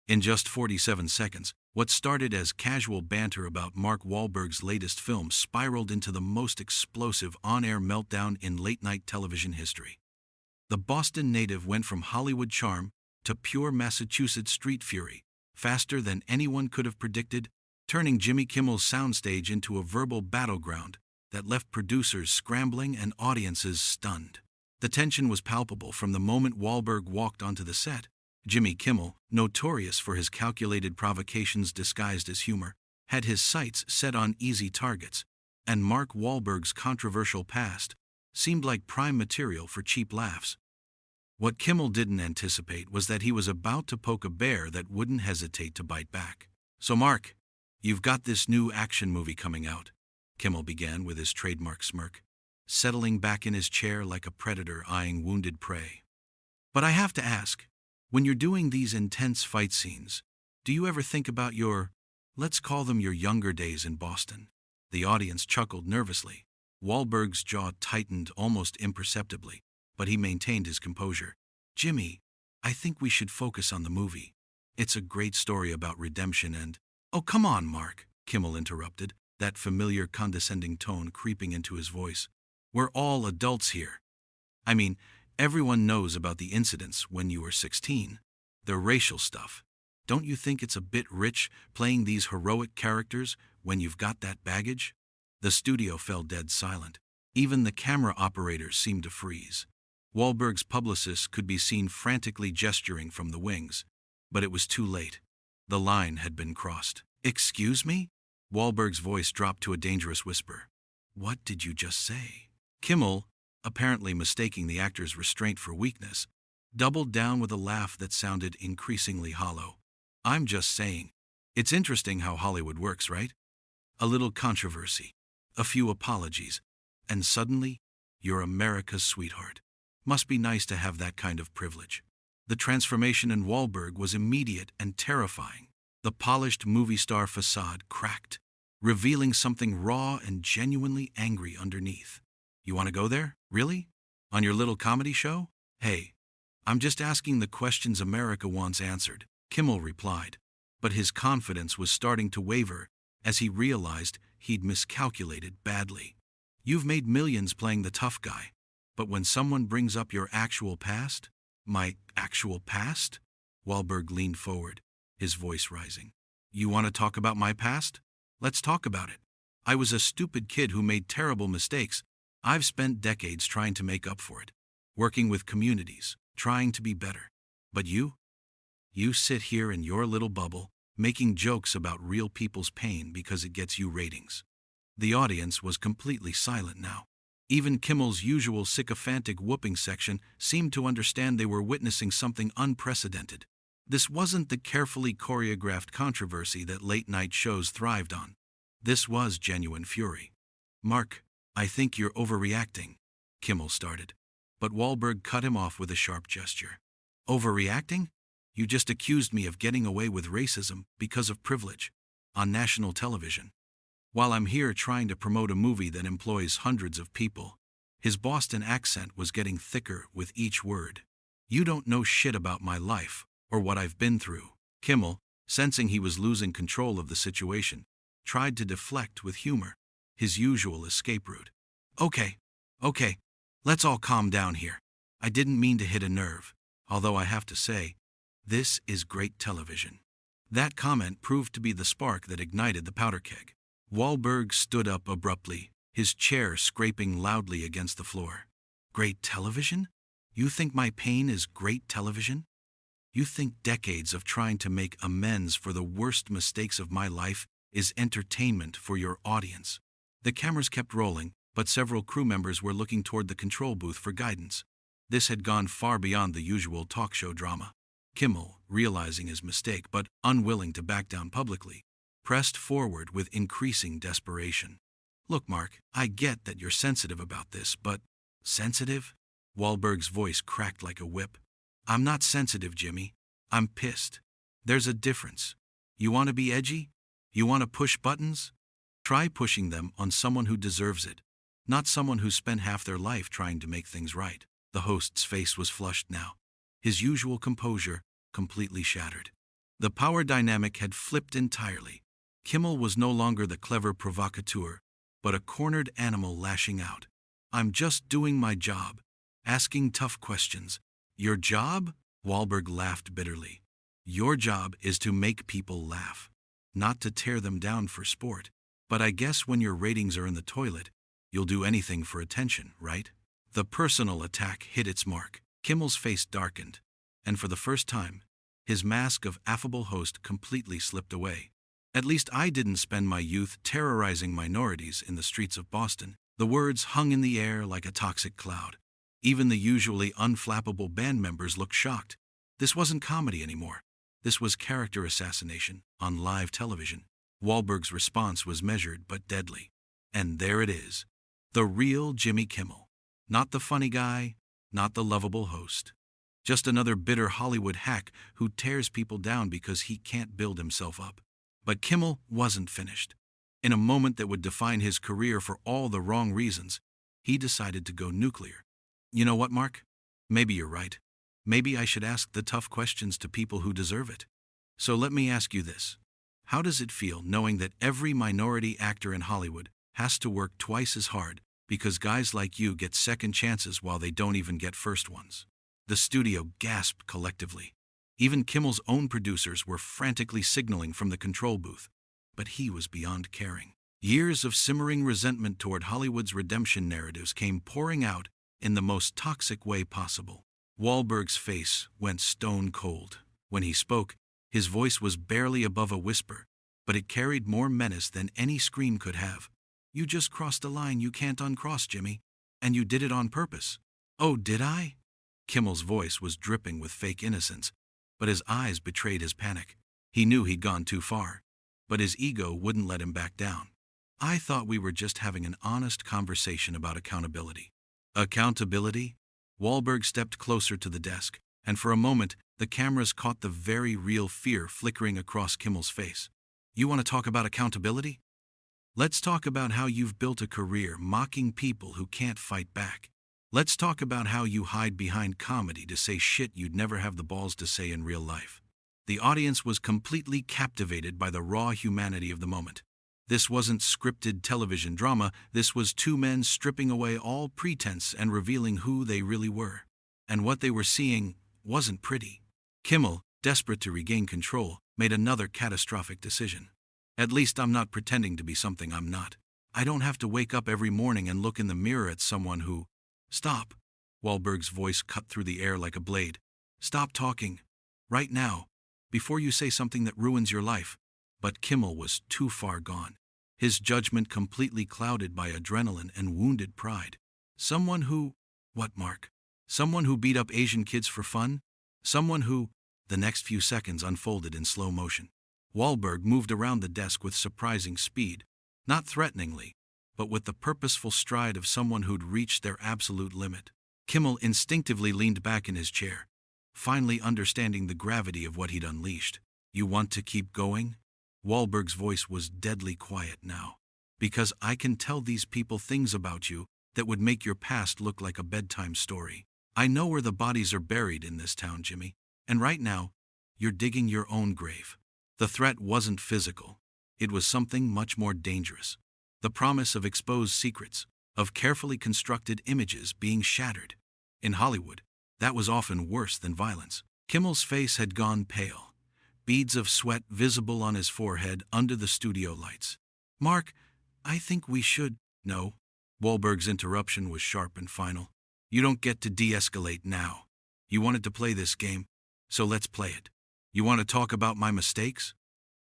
In just 47 seconds, what started as casual banter about Mark Wahlberg's latest film spiraled into the most explosive on-air meltdown in late-night television history. The Boston native went from Hollywood charm to pure Massachusetts street fury, faster than anyone could have predicted, turning Jimmy Kimmel's soundstage into a verbal battleground that left producers scrambling and audiences stunned. The tension was palpable from the moment Wahlberg walked onto the set. Jimmy Kimmel, notorious for his calculated provocations disguised as humor, had his sights set on easy targets, and Mark Wahlberg's controversial past seemed like prime material for cheap laughs. What Kimmel didn't anticipate was that he was about to poke a bear that wouldn't hesitate to bite back. "So Mark, you've got this new action movie coming out," Kimmel began with his trademark smirk, settling back in his chair like a predator eyeing wounded prey. "But I have to ask, when you're doing these intense fight scenes, do you ever think about let's call them your younger days in Boston?" The audience chuckled nervously. Wahlberg's jaw tightened almost imperceptibly, but he maintained his composure. "Jimmy, I think we should focus on the movie. It's a great story about redemption and—" "Oh, come on, Mark," Kimmel interrupted, that familiar condescending tone creeping into his voice. "We're all adults here. I mean, everyone knows about the incidents when you were 16. The racial stuff. Don't you think it's a bit rich playing these heroic characters when you've got that baggage?" The studio fell dead silent. Even the camera operators seemed to freeze. Wahlberg's publicist could be seen frantically gesturing from the wings, but it was too late. The line had been crossed. "Excuse me?" Wahlberg's voice dropped to a dangerous whisper. "What did you just say?" Kimmel, apparently mistaking the actor's restraint for weakness, doubled down with a laugh that sounded increasingly hollow. "I'm just saying, it's interesting how Hollywood works, right? A little controversy, a few apologies, and suddenly, you're America's sweetheart. Must be nice to have that kind of privilege." The transformation in Wahlberg was immediate and terrifying. The polished movie star facade cracked, revealing something raw and genuinely angry underneath. "You want to go there? Really? On your little comedy show?" "Hey, I'm just asking the questions America wants answered," Kimmel replied, but his confidence was starting to waver as he realized he'd miscalculated badly. "You've made millions playing the tough guy, but when someone brings up your actual past—" "My actual past?" Wahlberg leaned forward, his voice rising. "You want to talk about my past? Let's talk about it. I was a stupid kid who made terrible mistakes. I've spent decades trying to make up for it, working with communities, trying to be better. But you sit here in your little bubble, making jokes about real people's pain because it gets you ratings." The audience was completely silent now. Even Kimmel's usual sycophantic whooping section seemed to understand they were witnessing something unprecedented. This wasn't the carefully choreographed controversy that late-night shows thrived on. This was genuine fury. "Mark, I think you're overreacting," Kimmel started, but Wahlberg cut him off with a sharp gesture. "Overreacting? You just accused me of getting away with racism because of privilege on national television, while I'm here trying to promote a movie that employs hundreds of people." His Boston accent was getting thicker with each word. "You don't know shit about my life or what I've been through." Kimmel, sensing he was losing control of the situation, tried to deflect with humor, his usual escape route. Okay, let's all calm down here. I didn't mean to hit a nerve, although I have to say, this is great television." That comment proved to be the spark that ignited the powder keg. Wahlberg stood up abruptly, his chair scraping loudly against the floor. "Great television? You think my pain is great television? You think decades of trying to make amends for the worst mistakes of my life is entertainment for your audience?" The cameras kept rolling, but several crew members were looking toward the control booth for guidance. This had gone far beyond the usual talk show drama. Kimmel, realizing his mistake but unwilling to back down publicly, pressed forward with increasing desperation. "Look, Mark, I get that you're sensitive about this, but—" "Sensitive?" Wahlberg's voice cracked like a whip. "I'm not sensitive, Jimmy. I'm pissed. There's a difference. You want to be edgy? You want to push buttons? Try pushing them on someone who deserves it, not someone who spent half their life trying to make things right." The host's face was flushed now, his usual composure completely shattered. The power dynamic had flipped entirely. Kimmel was no longer the clever provocateur, but a cornered animal lashing out. "I'm just doing my job, asking tough questions." "Your job?" Wahlberg laughed bitterly. "Your job is to make people laugh, not to tear them down for sport. But I guess when your ratings are in the toilet, you'll do anything for attention, right?" The personal attack hit its mark. Kimmel's face darkened, and for the first time, his mask of affable host completely slipped away. "At least I didn't spend my youth terrorizing minorities in the streets of Boston." The words hung in the air like a toxic cloud. Even the usually unflappable band members looked shocked. This wasn't comedy anymore. This was character assassination on live television. Wahlberg's response was measured but deadly. And there it is. The real Jimmy Kimmel. Not the funny guy, not the lovable host. Just another bitter Hollywood hack who tears people down because he can't build himself up. But Kimmel wasn't finished. In a moment that would define his career for all the wrong reasons, he decided to go nuclear. "You know what, Mark? Maybe you're right. Maybe I should ask the tough questions to people who deserve it. So let me ask you this. How does it feel knowing that every minority actor in Hollywood has to work twice as hard because guys like you get second chances while they don't even get first ones?" The studio gasped collectively. Even Kimmel's own producers were frantically signaling from the control booth. But he was beyond caring. Years of simmering resentment toward Hollywood's redemption narratives came pouring out in the most toxic way possible. Wahlberg's face went stone cold. When he spoke, his voice was barely above a whisper, but it carried more menace than any scream could have. "You just crossed a line you can't uncross, Jimmy. And you did it on purpose." "Oh, did I?" Kimmel's voice was dripping with fake innocence, but his eyes betrayed his panic. He knew he'd gone too far, but his ego wouldn't let him back down. "I thought we were just having an honest conversation about accountability." Accountability? Wahlberg stepped closer to the desk, and for a moment, the cameras caught the very real fear flickering across Kimmel's face. "You want to talk about accountability? Let's talk about how you've built a career mocking people who can't fight back. Let's talk about how you hide behind comedy to say shit you'd never have the balls to say in real life." The audience was completely captivated by the raw humanity of the moment. This wasn't scripted television drama, this was two men stripping away all pretense and revealing who they really were. And what they were seeing wasn't pretty. Kimmel, desperate to regain control, made another catastrophic decision. "At least I'm not pretending to be something I'm not. I don't have to wake up every morning and look in the mirror at someone who—" "Stop." Wahlberg's voice cut through the air like a blade. "Stop talking. Right now. Before you say something that ruins your life." But Kimmel was too far gone. His judgment completely clouded by adrenaline and wounded pride. Someone who— What, Mark? Someone who beat up Asian kids for fun? Someone who— The next few seconds unfolded in slow motion. Wahlberg moved around the desk with surprising speed, not threateningly, but with the purposeful stride of someone who'd reached their absolute limit. Kimmel instinctively leaned back in his chair, finally understanding the gravity of what he'd unleashed. "You want to keep going?" Wahlberg's voice was deadly quiet now. "Because I can tell these people things about you that would make your past look like a bedtime story. I know where the bodies are buried in this town, Jimmy, and right now, you're digging your own grave." The threat wasn't physical. It was something much more dangerous. The promise of exposed secrets, of carefully constructed images being shattered. In Hollywood, that was often worse than violence. Kimmel's face had gone pale, beads of sweat visible on his forehead under the studio lights. "Mark, I think we should—" "No." Wahlberg's interruption was sharp and final. "You don't get to de-escalate now. You wanted to play this game, so let's play it. You want to talk about my mistakes?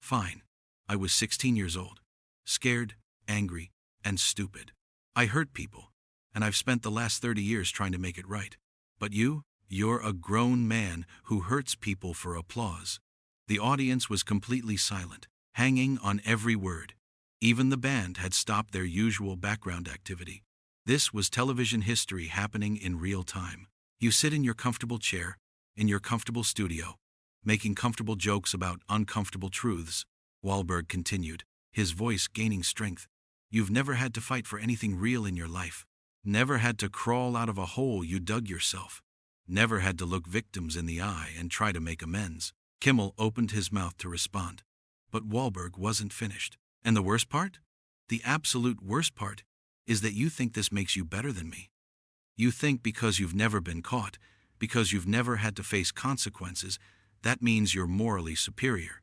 Fine. I was 16 years old. Scared, angry, and stupid. I hurt people, and I've spent the last 30 years trying to make it right. But you're a grown man who hurts people for applause." The audience was completely silent, hanging on every word. Even the band had stopped their usual background activity. This was television history happening in real time. You sit in your comfortable chair, in your comfortable studio, making comfortable jokes about uncomfortable truths. Wahlberg continued, his voice gaining strength. "You've never had to fight for anything real in your life. Never had to crawl out of a hole you dug yourself. Never had to look victims in the eye and try to make amends." Kimmel opened his mouth to respond, but Wahlberg wasn't finished. And the worst part? The absolute worst part is that you think this makes you better than me. You think because you've never been caught, because you've never had to face consequences, that means you're morally superior.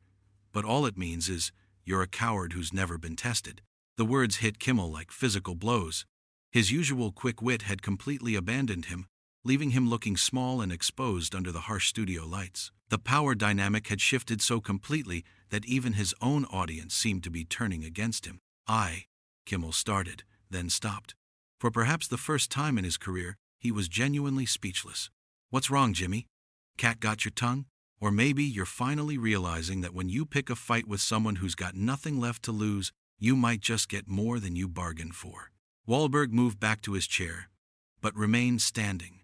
But all it means is you're a coward who's never been tested. The words hit Kimmel like physical blows. His usual quick wit had completely abandoned him, leaving him looking small and exposed under the harsh studio lights. The power dynamic had shifted so completely that even his own audience seemed to be turning against him. Kimmel started, then stopped. For perhaps the first time in his career, he was genuinely speechless. What's wrong, Jimmy? Cat got your tongue? Or maybe you're finally realizing that when you pick a fight with someone who's got nothing left to lose, you might just get more than you bargained for. Wahlberg moved back to his chair, but remained standing,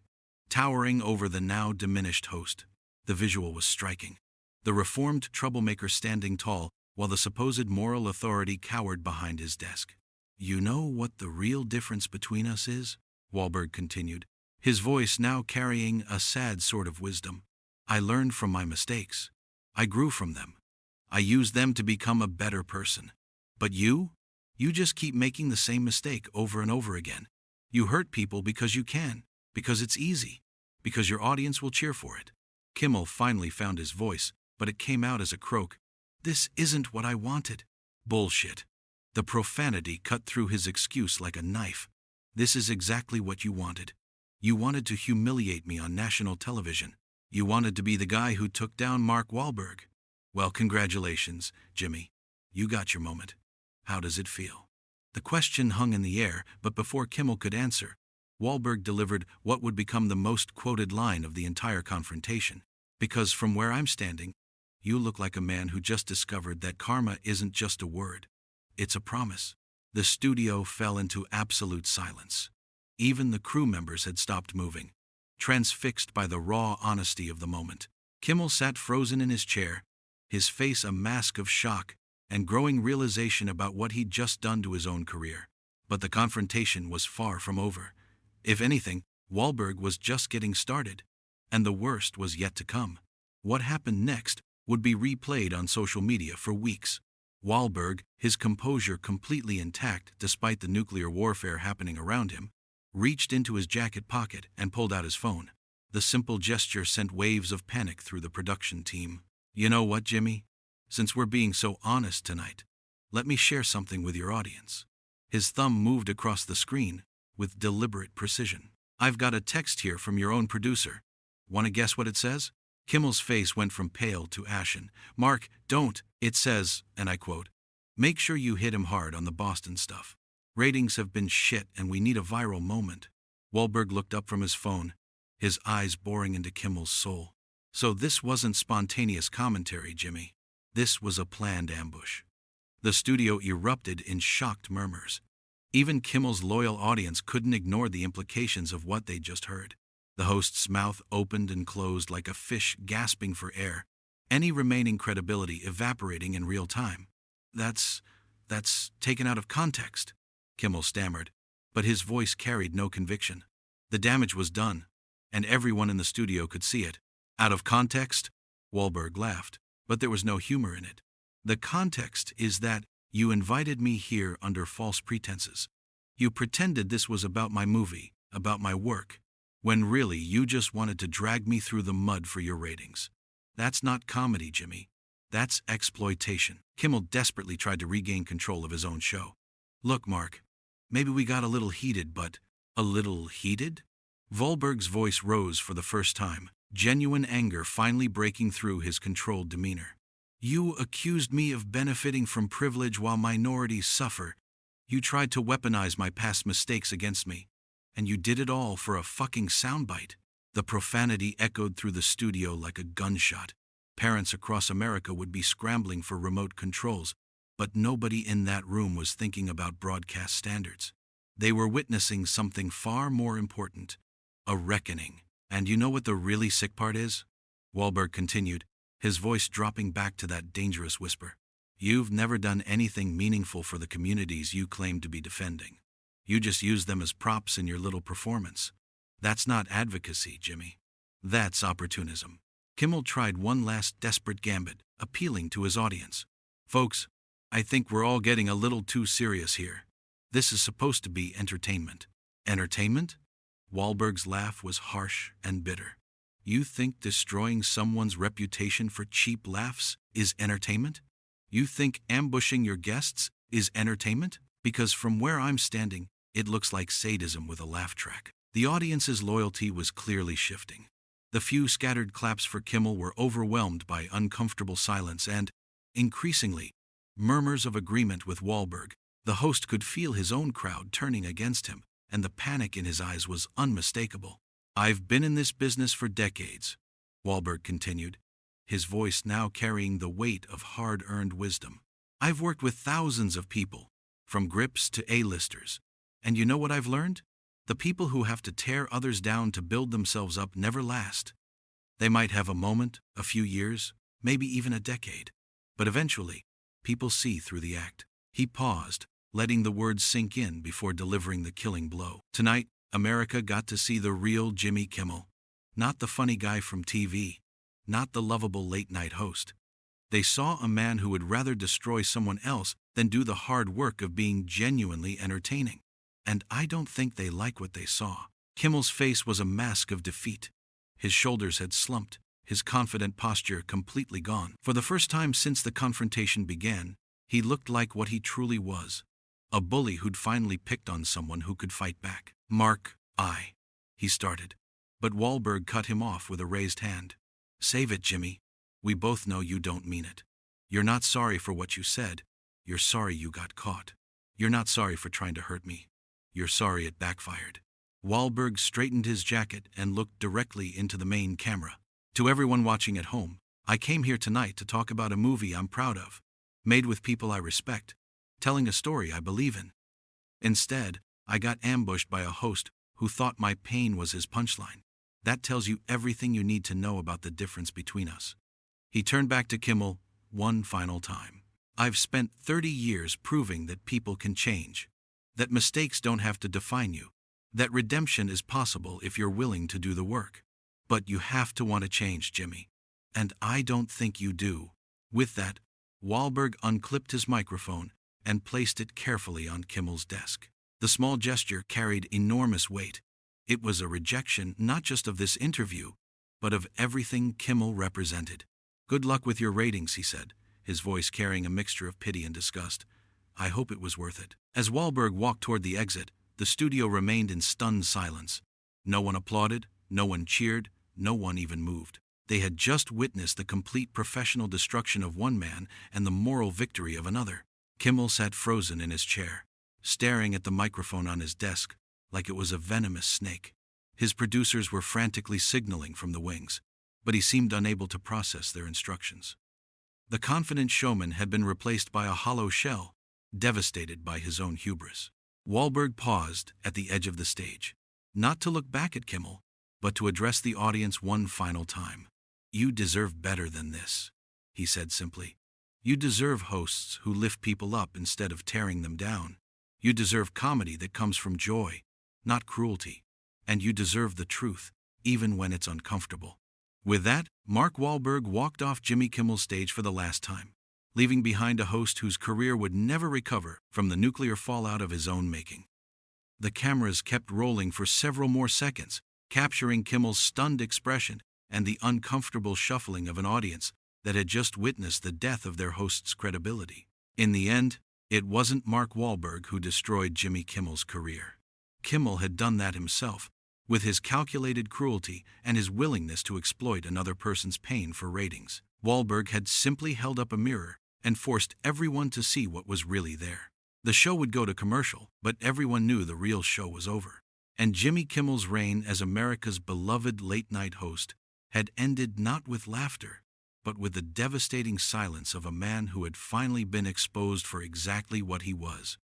towering over the now diminished host. The visual was striking. The reformed troublemaker standing tall, while the supposed moral authority cowered behind his desk. You know what the real difference between us is? Wahlberg continued, his voice now carrying a sad sort of wisdom. I learned from my mistakes. I grew from them. I used them to become a better person. But you just keep making the same mistake over and over again. You hurt people because you can, because it's easy, because your audience will cheer for it. Kimmel finally found his voice, but it came out as a croak. This isn't what I wanted. Bullshit. The profanity cut through his excuse like a knife. This is exactly what you wanted. You wanted to humiliate me on national television. You wanted to be the guy who took down Mark Wahlberg. Well, congratulations, Jimmy. You got your moment. How does it feel? The question hung in the air, but before Kimmel could answer, Wahlberg delivered what would become the most quoted line of the entire confrontation. Because from where I'm standing, you look like a man who just discovered that karma isn't just a word. It's a promise. The studio fell into absolute silence. Even the crew members had stopped moving, transfixed by the raw honesty of the moment. Kimmel sat frozen in his chair, his face a mask of shock and growing realization about what he'd just done to his own career. But the confrontation was far from over. If anything, Wahlberg was just getting started, and the worst was yet to come. What happened next would be replayed on social media for weeks. Wahlberg, his composure completely intact despite the nuclear warfare happening around him, reached into his jacket pocket and pulled out his phone. The simple gesture sent waves of panic through the production team. You know what, Jimmy? Since we're being so honest tonight, let me share something with your audience. His thumb moved across the screen with deliberate precision. I've got a text here from your own producer. Want to guess what it says? Kimmel's face went from pale to ashen. Mark, don't. It says, and I quote, make sure you hit him hard on the Boston stuff. Ratings have been shit and we need a viral moment. Wahlberg looked up from his phone, his eyes boring into Kimmel's soul. So this wasn't spontaneous commentary, Jimmy. This was a planned ambush. The studio erupted in shocked murmurs. Even Kimmel's loyal audience couldn't ignore the implications of what they'd just heard. The host's mouth opened and closed like a fish gasping for air, any remaining credibility evaporating in real time. That's taken out of context, Kimmel stammered, but his voice carried no conviction. The damage was done, and everyone in the studio could see it. Out of context? Wahlberg laughed, but there was no humor in it. The context is that you invited me here under false pretenses. You pretended this was about my movie, about my work, when really you just wanted to drag me through the mud for your ratings. That's not comedy, Jimmy. That's exploitation. Kimmel desperately tried to regain control of his own show. Look, Mark, maybe we got a little heated, but a little heated? Wahlberg's voice rose for the first time, genuine anger finally breaking through his controlled demeanor. You accused me of benefiting from privilege while minorities suffer. You tried to weaponize my past mistakes against me. And you did it all for a fucking soundbite. The profanity echoed through the studio like a gunshot. Parents across America would be scrambling for remote controls, but nobody in that room was thinking about broadcast standards. They were witnessing something far more important, a reckoning. And you know what the really sick part is? Wahlberg continued, his voice dropping back to that dangerous whisper. You've never done anything meaningful for the communities you claim to be defending. You just use them as props in your little performance. That's not advocacy, Jimmy. That's opportunism. Kimmel tried one last desperate gambit, appealing to his audience. Folks, I think we're all getting a little too serious here. This is supposed to be entertainment. Entertainment? Wahlberg's laugh was harsh and bitter. You think destroying someone's reputation for cheap laughs is entertainment? You think ambushing your guests is entertainment? Because from where I'm standing, it looks like sadism with a laugh track. The audience's loyalty was clearly shifting. The few scattered claps for Kimmel were overwhelmed by uncomfortable silence and, increasingly, murmurs of agreement with Wahlberg. The host could feel his own crowd turning against him, and the panic in his eyes was unmistakable. I've been in this business for decades, Wahlberg continued, his voice now carrying the weight of hard-earned wisdom. I've worked with thousands of people, from grips to A-listers. And you know what I've learned? The people who have to tear others down to build themselves up never last. They might have a moment, a few years, maybe even a decade. But eventually, people see through the act. He paused, letting the words sink in before delivering the killing blow. Tonight, America got to see the real Jimmy Kimmel. Not the funny guy from TV. Not the lovable late-night host. They saw a man who would rather destroy someone else than do the hard work of being genuinely entertaining. And I don't think they like what they saw. Kimmel's face was a mask of defeat. His shoulders had slumped, his confident posture completely gone. For the first time since the confrontation began, he looked like what he truly was. A bully who'd finally picked on someone who could fight back. Mark, he started. But Wahlberg cut him off with a raised hand. Save it, Jimmy. We both know you don't mean it. You're not sorry for what you said. You're sorry you got caught. You're not sorry for trying to hurt me. You're sorry it backfired. Wahlberg straightened his jacket and looked directly into the main camera. To everyone watching at home, I came here tonight to talk about a movie I'm proud of, made with people I respect, telling a story I believe in. Instead, I got ambushed by a host who thought my pain was his punchline. That tells you everything you need to know about the difference between us. He turned back to Kimmel one final time. I've spent 30 years proving that people can change, that mistakes don't have to define you, that redemption is possible if you're willing to do the work. But you have to want to change, Jimmy. And I don't think you do. With that, Wahlberg unclipped his microphone and placed it carefully on Kimmel's desk. The small gesture carried enormous weight. It was a rejection not just of this interview, but of everything Kimmel represented. Good luck with your ratings, he said, his voice carrying a mixture of pity and disgust. I hope it was worth it. As Wahlberg walked toward the exit, the studio remained in stunned silence. No one applauded, no one cheered, no one even moved. They had just witnessed the complete professional destruction of one man and the moral victory of another. Kimmel sat frozen in his chair, staring at the microphone on his desk like it was a venomous snake. His producers were frantically signaling from the wings, but he seemed unable to process their instructions. The confident showman had been replaced by a hollow shell, devastated by his own hubris. Wahlberg paused at the edge of the stage, not to look back at Kimmel, but to address the audience one final time. You deserve better than this, he said simply. You deserve hosts who lift people up instead of tearing them down. You deserve comedy that comes from joy, not cruelty. And you deserve the truth, even when it's uncomfortable. With that, Mark Wahlberg walked off Jimmy Kimmel's stage for the last time, leaving behind a host whose career would never recover from the nuclear fallout of his own making. The cameras kept rolling for several more seconds, capturing Kimmel's stunned expression and the uncomfortable shuffling of an audience that had just witnessed the death of their host's credibility. In the end, it wasn't Mark Wahlberg who destroyed Jimmy Kimmel's career. Kimmel had done that himself, with his calculated cruelty and his willingness to exploit another person's pain for ratings. Wahlberg had simply held up a mirror and forced everyone to see what was really there. The show would go to commercial, but everyone knew the real show was over. And Jimmy Kimmel's reign as America's beloved late-night host had ended not with laughter, but with the devastating silence of a man who had finally been exposed for exactly what he was,